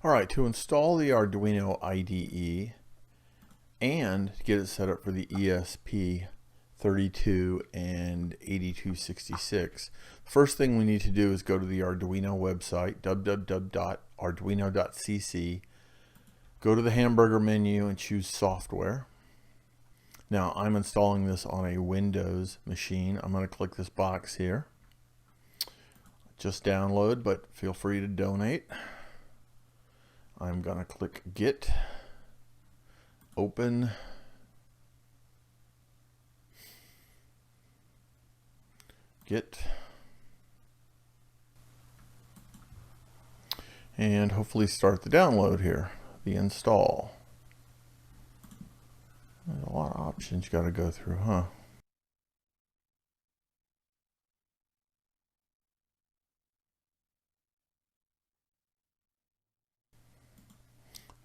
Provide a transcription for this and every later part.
Alright, to install the Arduino IDE and get it set up for the ESP32 and 8266, first thing we need to do is go to the Arduino website, www.arduino.cc, go to the hamburger menu and choose software. Now I'm installing this on a Windows machine. I'm going to click this box here. Just download, but feel free to donate. I'm going to click Get, Open, Get, and hopefully start the download here, the install. There's a lot of options you got to go through, huh?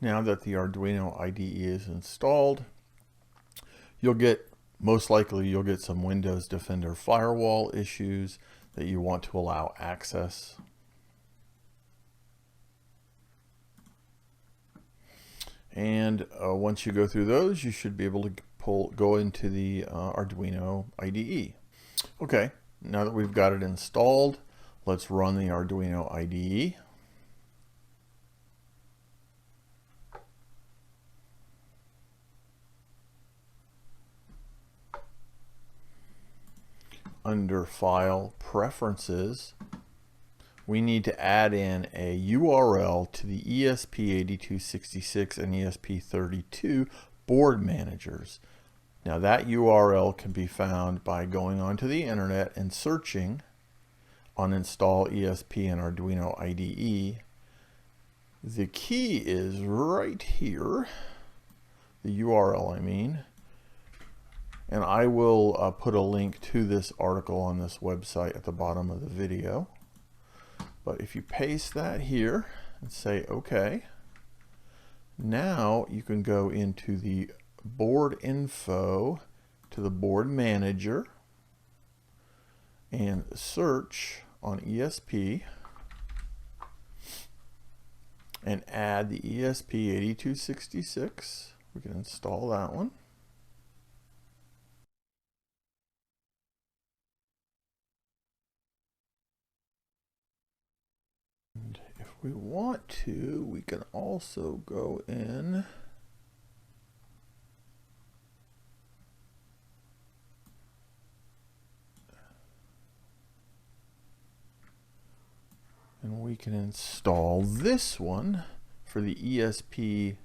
Now that the Arduino IDE is installed, most likely you'll get some Windows Defender firewall issues that you want to allow access. And once you go through those, you should be able to go into the Arduino IDE. Okay, now that we've got it installed, let's run the Arduino IDE. Under File Preferences, we need to add in a URL to the ESP8266 and ESP32 board managers. Now that URL can be found by going onto the internet and searching on Install ESP and Arduino IDE. The key is right here, the URL I mean. And I will put a link to this article on this website at the bottom of the video. But if you paste that here and say OK, now you can go into the board info to the board manager and search on ESP and add the ESP8266. We can install that one. If we want to, we can also go in and we can install this one for the ESP32.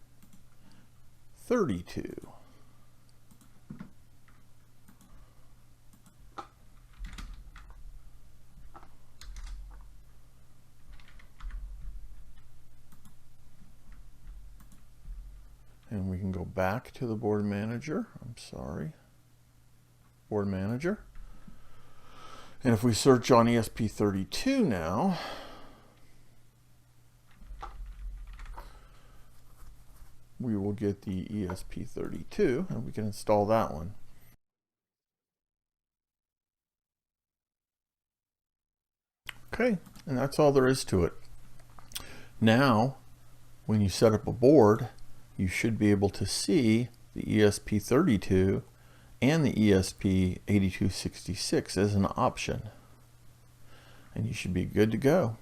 And we can go back to the board manager. Board manager. And if we search on ESP32 now, we will get the ESP32 and we can install that one. Okay, and that's all there is to it. Now, when you set up a board, you should be able to see the ESP32 and the ESP8266 as an option. And you should be good to go.